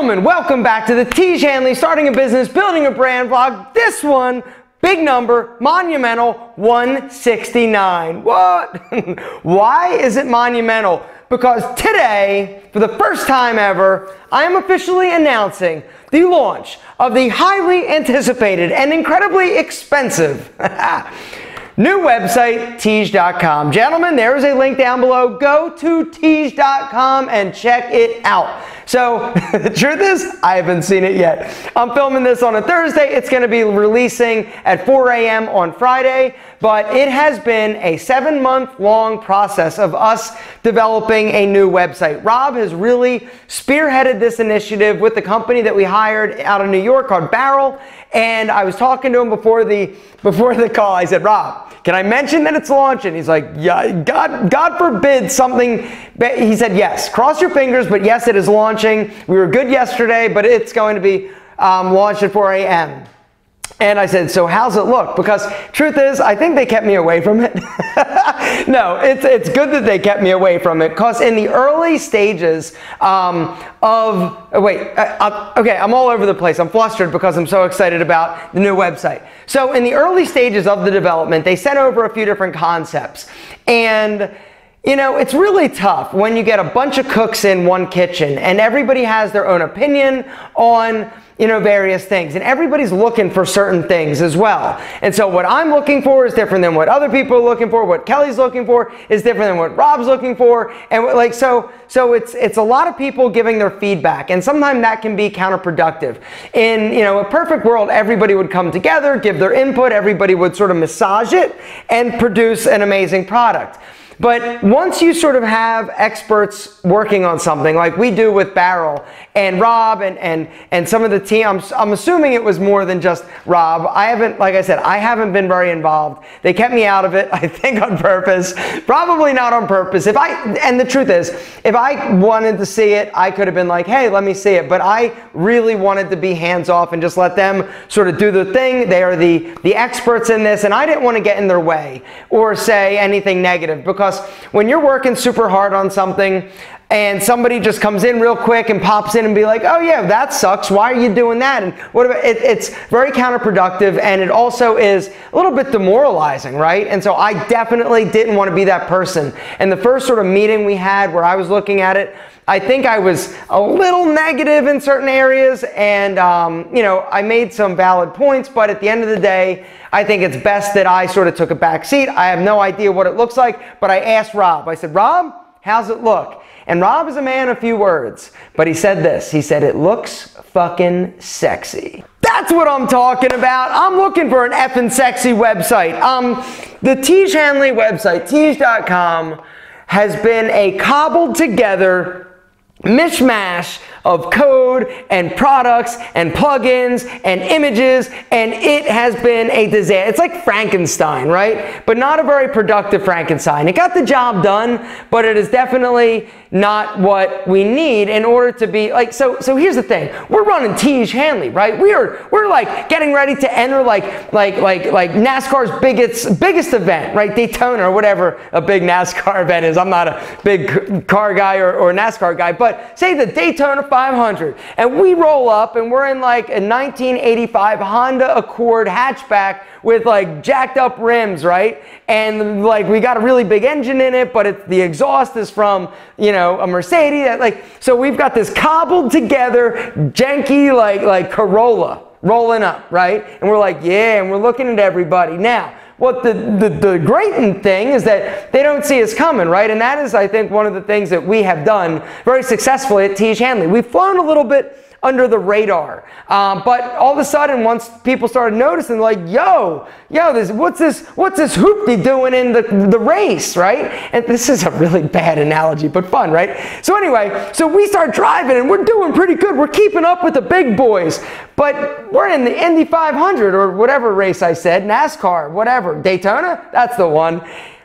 Gentlemen, welcome back to the Tiege Hanley Starting a Business, Building a Brand vlog. This one, big number, monumental, 169. What? Why is it monumental? Because today, for the first time ever, I am officially announcing the launch of the highly anticipated and incredibly expensive new website, Tiege.com. Gentlemen, there is a link down below. Go to Tiege.com and check it out. So, the truth is, I haven't seen it yet. I'm filming this on a Thursday. It's going to be releasing at 4 a.m. on Friday, but it has been a 7-month-long process of us developing a new website. Rob has really spearheaded this initiative with the company that we hired out of New York called Barrel, and I was talking to him before the call. I said, Rob, can I mention that it's launching? He's like, yeah, God forbid something. He said, yes, cross your fingers, but yes, it is launching. We were good yesterday, but it's going to be launched at 4 a.m. And I said, so how's it look? Because truth is, I think they kept me away from it. No, it's good that they kept me away from it, because in the early stages okay, I'm all over the place. I'm flustered because I'm so excited about the new website. So in the early stages of the development, they sent over a few different concepts. And you know, it's really tough when you get a bunch of cooks in one kitchen and everybody has their own opinion on, you know, various things, and everybody's looking for certain things as well. And so what I'm looking for is different than what other people are looking for. What Kelly's looking for is different than what Rob's looking for. And like, so it's a lot of people giving their feedback, and sometimes that can be counterproductive. In, you know, a perfect world, everybody would come together, give their input, everybody would sort of massage it and produce an amazing product. But once you sort of have experts working on something like we do with Barrel and Rob and some of the team, I'm assuming it was more than just Rob. Like I said, I haven't been very involved. They kept me out of it, I think on purpose. Probably not on purpose. And the truth is, if I wanted to see it, I could have been like, hey, let me see it. But I really wanted to be hands off and just let them sort of do their thing. They are the experts in this, and I didn't want to get in their way or say anything negative, because when you're working super hard on something and somebody just comes in real quick and pops in and be like, oh yeah, that sucks, why are you doing that? And what about it? It's very counterproductive, and it also is a little bit demoralizing, right? And so I definitely didn't want to be that person. And the first sort of meeting we had where I was looking at it, I think I was a little negative in certain areas, and you know, I made some valid points, but at the end of the day, I think it's best that I sort of took a back seat. I have no idea what it looks like, but I asked Rob. I said, Rob, how's it look? And Rob is a man of few words, but he said this. He said, it looks fucking sexy. That's what I'm talking about. I'm looking for an effing sexy website. The Tiege Hanley website, Tiege.com, has been a cobbled together mishmash of code and products and plugins and images, and it has been a disaster. It's like Frankenstein, right? But not a very productive Frankenstein. It got the job done, but it is definitely not what we need in order to be like, so here's the thing. We're running Tiege Hanley, right? We're like getting ready to enter like NASCAR's biggest event, right? Daytona or whatever a big NASCAR event is. I'm not a big car guy or NASCAR guy, but say the Daytona 500, and we roll up and we're in like a 1985 Honda Accord hatchback with like jacked up rims, right? And like we got a really big engine in it, but the exhaust is from, you know, a Mercedes. So we've got this cobbled together, janky like Corolla rolling up, right? And we're like, yeah, and we're looking at everybody. Now, what the great thing is that they don't see us coming, right? And that is, I think, one of the things that we have done very successfully at Tiege Hanley. We've flown a little bit under the radar, but all of a sudden, once people started noticing, like, yo, what's this hoopty doing in the race, right? And this is a really bad analogy, but fun, right? So anyway, so we start driving and we're doing pretty good. We're keeping up with the big boys, but we're in the Indy 500 or whatever race I said, NASCAR, whatever, Daytona, that's the one.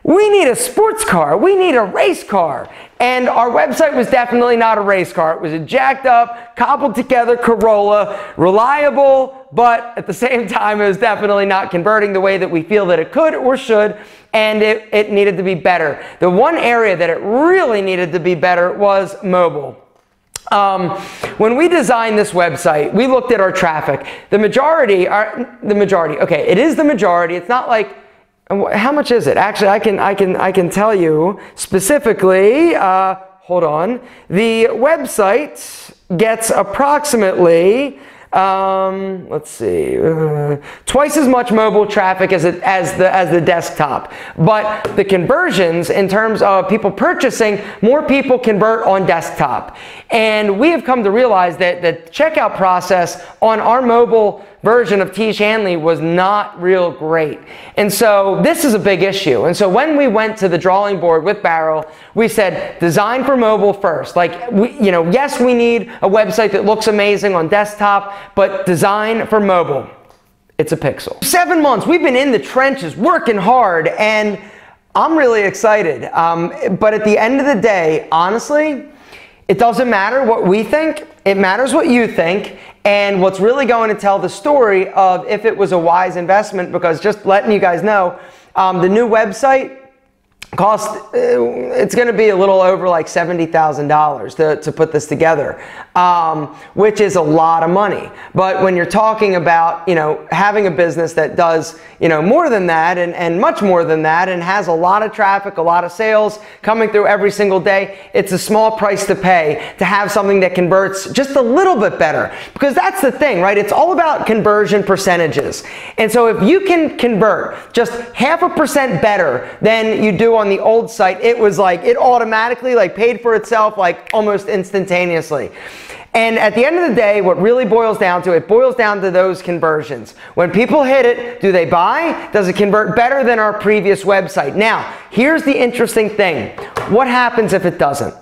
We need a sports car. We need a race car. And our website was definitely not a race car. It was a jacked up, cobbled together Corolla, reliable, but at the same time, it was definitely not converting the way that we feel that it could or should, and it needed to be better. The one area that it really needed to be better was mobile. When we designed this website, we looked at our traffic. The majority, okay, it is the majority. It's not like, how much is it? Actually, I can tell you specifically, hold on. The website gets approximately, let's see, twice as much mobile traffic as the desktop. But the conversions, in terms of people purchasing, more people convert on desktop. And we have come to realize that the checkout process on our mobile version of Tiege Hanley was not real great. And so this is a big issue. And so when we went to the drawing board with Barrel, we said, design for mobile first. Like, yes, we need a website that looks amazing on desktop, but design for mobile. It's a pixel. 7 months, we've been in the trenches, working hard, and I'm really excited. But at the end of the day, honestly, it doesn't matter what we think, it matters what you think, and what's really going to tell the story of if it was a wise investment, because just letting you guys know, the new website it's going to be a little over like $70,000 to put this together, which is a lot of money. But when you're talking about, having a business that does, more than that and much more than that and has a lot of traffic, a lot of sales coming through every single day, it's a small price to pay to have something that converts just a little bit better. Because that's the thing, right? It's all about conversion percentages. And so if you can convert just 0.5% better than you do on the old site, it was like, it automatically paid for itself almost instantaneously. And at the end of the day, what really boils down to, it boils down to those conversions. When people hit it, do they buy? Does it convert better than our previous website? Now, here's the interesting thing. What happens if it doesn't?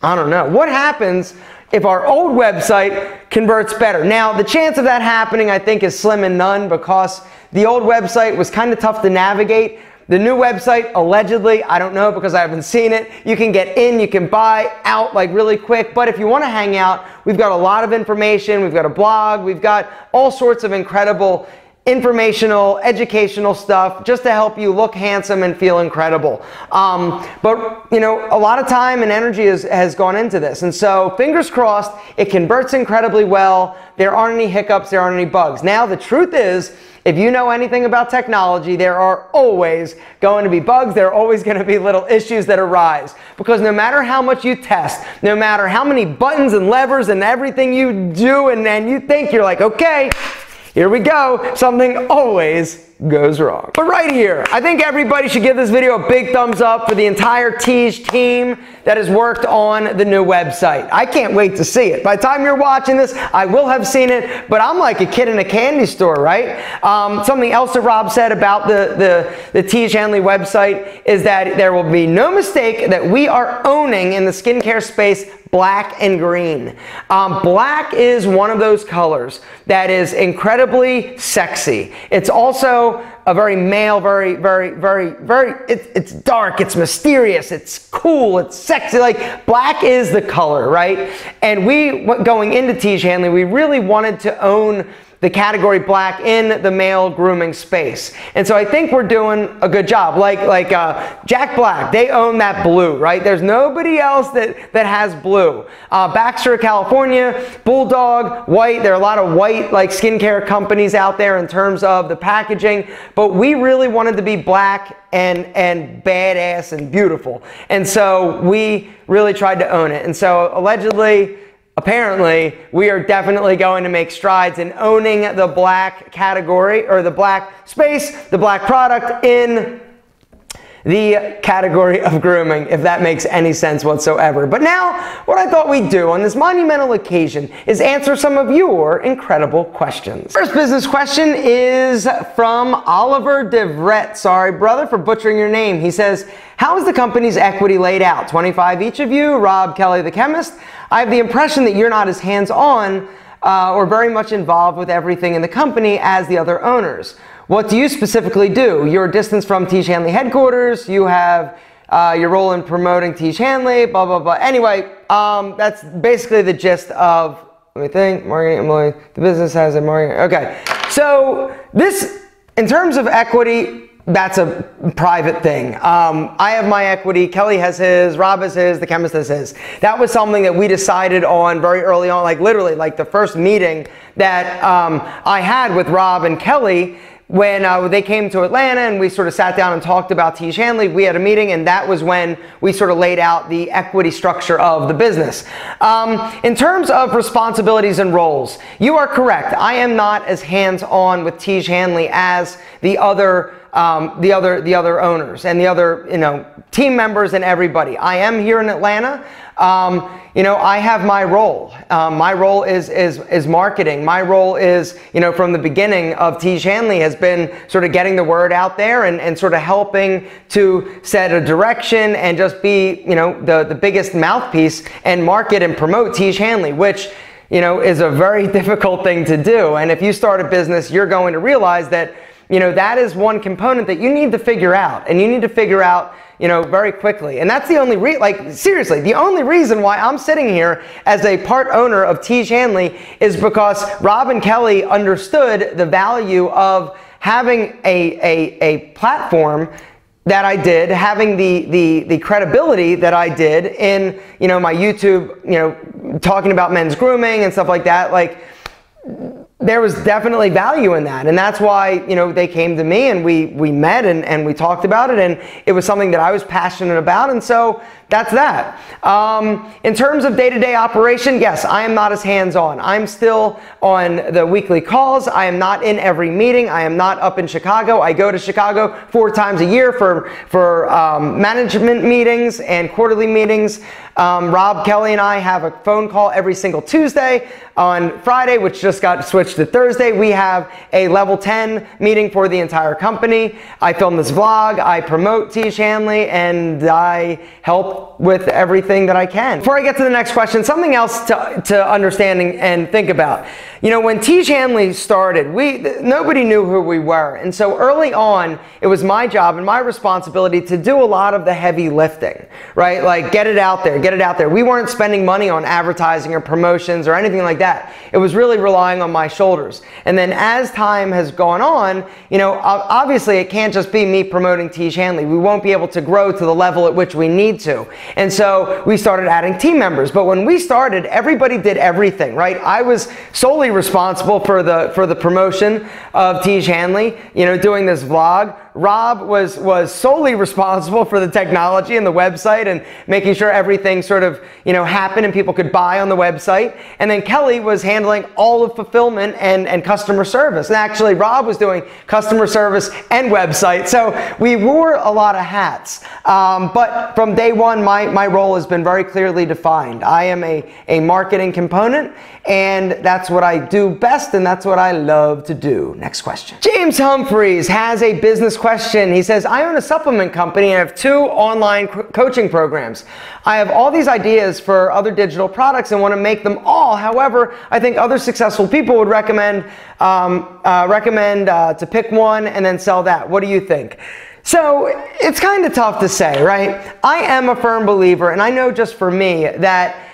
I don't know. What happens if our old website converts better? Now, the chance of that happening, I think, is slim and none, because the old website was kind of tough to navigate. The new website, allegedly, I don't know because I haven't seen it, you can get in, you can buy out really quick. But if you want to hang out, we've got a lot of information, we've got a blog, we've got all sorts of incredible informational, educational stuff just to help you look handsome and feel incredible. But a lot of time and energy has gone into this. And so fingers crossed, it converts incredibly well. There aren't any hiccups, there aren't any bugs. Now the truth is, if you know anything about technology, there are always going to be bugs. There are always going to be little issues that arise. Because no matter how much you test, no matter how many buttons and levers and everything you do, and then you think you're like, okay, here we go, something always goes wrong. But right here, I think everybody should give this video a big thumbs up for the entire Tiege team that has worked on the new website. I can't wait to see it. By the time you're watching this, I will have seen it, but I'm like a kid in a candy store, right? Something else that Rob said about the Tiege Hanley website is that there will be no mistake that we are owning in the skincare space black and green. Black is one of those colors that is incredibly sexy. It's also a very male, it's dark, it's mysterious, it's cool, it's sexy. Black is the color, right? And going into Tiege Hanley, we really wanted to own the category black in the male grooming space. And so I think we're doing a good job. Jack Black, they own that blue, right? There's nobody else that has blue. Baxter, California, Bulldog, white. There are a lot of white skincare companies out there in terms of the packaging, but we really wanted to be black and badass and beautiful. And so we really tried to own it. And so apparently, we are definitely going to make strides in owning the black category, or the black space, the black product in the category of grooming, if that makes any sense whatsoever. But now, what I thought we'd do on this monumental occasion is answer some of your incredible questions. First business question is from Olivier De Vriendt. Sorry, brother, for butchering your name. He says, how is the company's equity laid out? 25 each of you, Rob, Kelly, the chemist. I have the impression that you're not as hands-on or very much involved with everything in the company as the other owners. What do you specifically do? Your distance from Tiege Hanley headquarters, you have your role in promoting Tiege Hanley, blah, blah, blah. Anyway, that's basically the gist of, let me think, marketing, employee, the business has a marketing, okay. So this, in terms of equity, that's a private thing. I have my equity, Kelly has his, Rob has his, the chemist has his. That was something that we decided on very early on, like literally like the first meeting that I had with Rob and Kelly when they came to Atlanta and we sort of sat down and talked about Tiege Hanley. We had a meeting, and that was when we sort of laid out the equity structure of the business. In terms of responsibilities and roles, you are correct. I am not as hands-on with Tiege Hanley as the other owners and the other, team members and everybody. I am here in Atlanta. I have my role. My role is marketing. My role is, from the beginning of Tiege Hanley has been sort of getting the word out there and sort of helping to set a direction and just be, the biggest mouthpiece and market and promote Tiege Hanley, which, is a very difficult thing to do. And if you start a business, you're going to realize that, that is one component that you need to figure out, and you need to figure out, very quickly. And that's the only seriously, the only reason why I'm sitting here as a part owner of Tiege Hanley is because Rob and Kelly understood the value of having a platform that I did, having the credibility that I did in, my YouTube, talking about men's grooming and stuff like that. Like, there was definitely value in that, and that's why they came to me, and we met and we talked about it, and it was something that I was passionate about, and so that's that. In terms of day-to-day operation, yes, I am not as hands-on. I'm still on the weekly calls. I am not in every meeting. I am not up in Chicago. I go to Chicago 4 times a year for management meetings and quarterly meetings. Rob, Kelly, and I have a phone call every single Tuesday. On Friday, which just got switched to Thursday, we have a level 10 meeting for the entire company. I film this vlog, I promote Tiege Hanley, and I help with everything that I can. Before I get to the next question, something else to understand and think about. When Tiege Hanley started, nobody knew who we were. And so early on, it was my job and my responsibility to do a lot of the heavy lifting, right? Like, get it out there, get it out there. We weren't spending money on advertising or promotions or anything like that. It was really relying on my shoulders. And then as time has gone on, obviously it can't just be me promoting Tiege Hanley. We won't be able to grow to the level at which we need to. And so we started adding team members. But when we started, everybody did everything, right? I was solely responsible for the promotion of Tiege Hanley, doing this vlog. Rob was solely responsible for the technology and the website and making sure everything sort of, happened and people could buy on the website. And then Kelly was handling all of fulfillment and customer service. And actually, Rob was doing customer service and website. So we wore a lot of hats. But from day one, my role has been very clearly defined. I am a marketing component, and that's what I do best, and that's what I love to do. Next question. James Humphreys has a business question. He says, I own a supplement company and have 2 online coaching programs. I have all these ideas for other digital products and want to make them all. However, I think other successful people would recommend to pick one and then sell that. What do you think? So it's kind of tough to say, right? I am a firm believer, and I know just for me that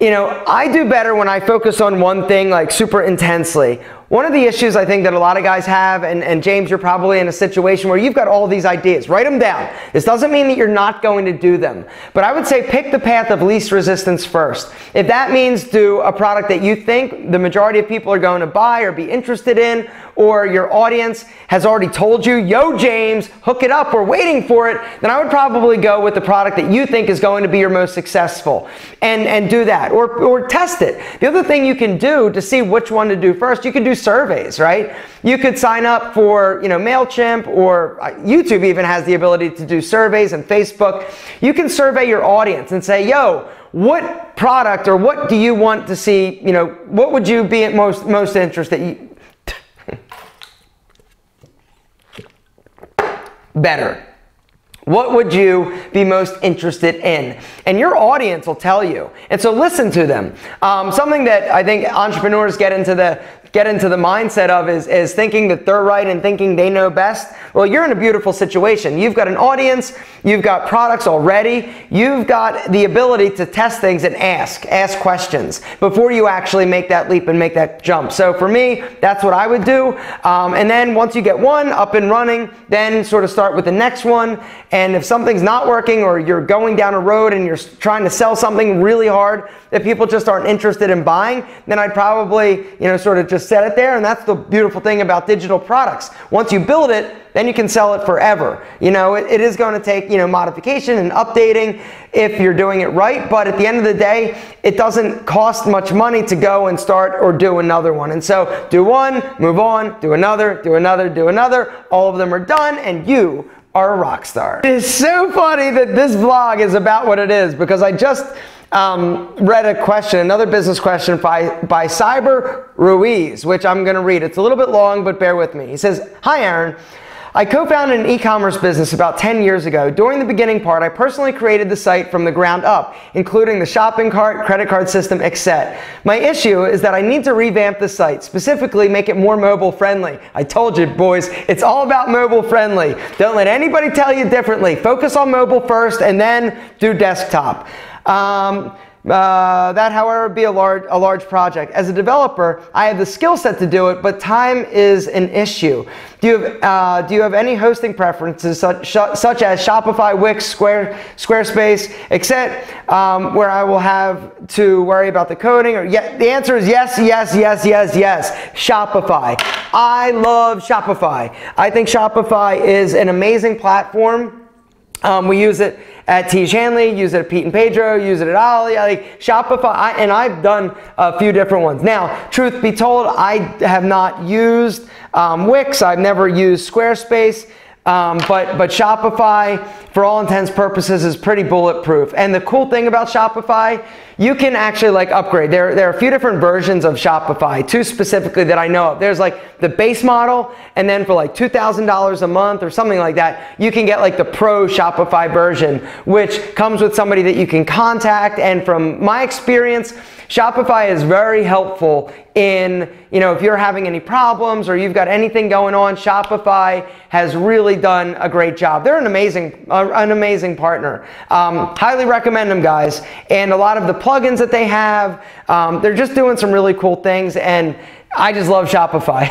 I do better when I focus on one thing like super intensely. One of the issues I think that a lot of guys have, and James, you're probably in a situation where you've got all these ideas. Write them down. This doesn't mean that you're not going to do them. But I would say pick the path of least resistance first. If that means do a product that you think the majority of people are going to buy or be interested in, or your audience has already told you, yo, James, hook it up, we're waiting for it, then I would probably go with the product that you think is going to be your most successful and do that, or test it. The other thing you can do to see which one to do first, you can do surveys, right? You could sign up for, MailChimp, or YouTube even has the ability to do surveys, and Facebook. You can survey your audience and say, yo, what product or what do you want to see, what would you be most interested in? Better. What would you be most interested in? And your audience will tell you. And so listen to them. Something that I think entrepreneurs get into the get into the mindset of is thinking that they're right and thinking they know best. Well, you're in a beautiful situation. You've got an audience, you've got products already, you've got the ability to test things and ask questions before you actually make that leap and make that jump. So for me, that's what I would do. And then once you get one up and running, then sort of start with the next one. And if something's not working, or you're going down a road and you're trying to sell something really hard that people just aren't interested in buying, then I'd probably, sort of just set it there. And that's the beautiful thing about digital products. Once you build it, then you can sell it forever. It is going to take, modification and updating if you're doing it right. But at the end of the day, it doesn't cost much money to go and start or do another one. And so do one, move on, do another, do another, do another. All of them are done, and you are a rock star. It is so funny that this vlog is about what it is, because I just read a question, another business question by Cyber Ruiz, which I'm going to read. It's a little bit long, but bear with me. He says, "Hi, Aaron. I co-founded an e-commerce business about 10 years ago. During the beginning part, I personally created the site from the ground up, including the shopping cart, credit card system, etc. My issue is that I need to revamp the site, specifically make it more mobile friendly." I told you, boys, it's all about mobile friendly. Don't let anybody tell you differently. Focus on mobile first and then do desktop. That, however, be a large project. As a developer, I have the skill set to do it, but time is an issue. Do you have any hosting preferences such as Shopify, Wix, Squarespace, etc., where I will have to worry about the coding? Or the answer is yes, yes, yes, yes, yes. Shopify. I love Shopify. I think Shopify is an amazing platform. We use it at Tiege Hanley, use it at Pete and Pedro, use it at Ollie, like Shopify, and I've done a few different ones. Now, truth be told, I have not used Wix, I've never used Squarespace, but Shopify, for all intents and purposes, is pretty bulletproof. And the cool thing about Shopify, you can actually upgrade. There are a few different versions of Shopify, two specifically that I know of. There's the base model, and then for $2,000 a month or something like that, you can get the Pro Shopify version, which comes with somebody that you can contact. And from my experience, Shopify is very helpful in, if you're having any problems or you've got anything going on, Shopify has really done a great job. They're an amazing partner. Highly recommend them, guys. And a lot of the plugins that they have, they're just doing some really cool things, and I just love Shopify.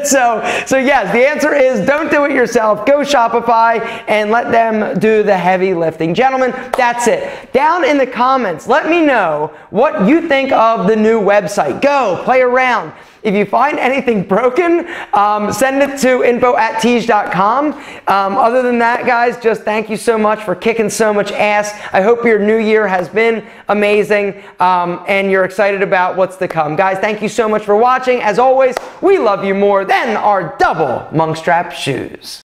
so yes, the answer is don't do it yourself. Go Shopify and let them do the heavy lifting. Gentlemen, that's it. Down in the comments, let me know what you think of the new website. Go, play around. If you find anything broken, send it to info@tiege.com. Other than that, guys, just thank you so much for kicking so much ass. I hope your new year has been amazing, and you're excited about what's to come. Guys, thank you so much for watching. As always, we love you more than our double monkstrap shoes.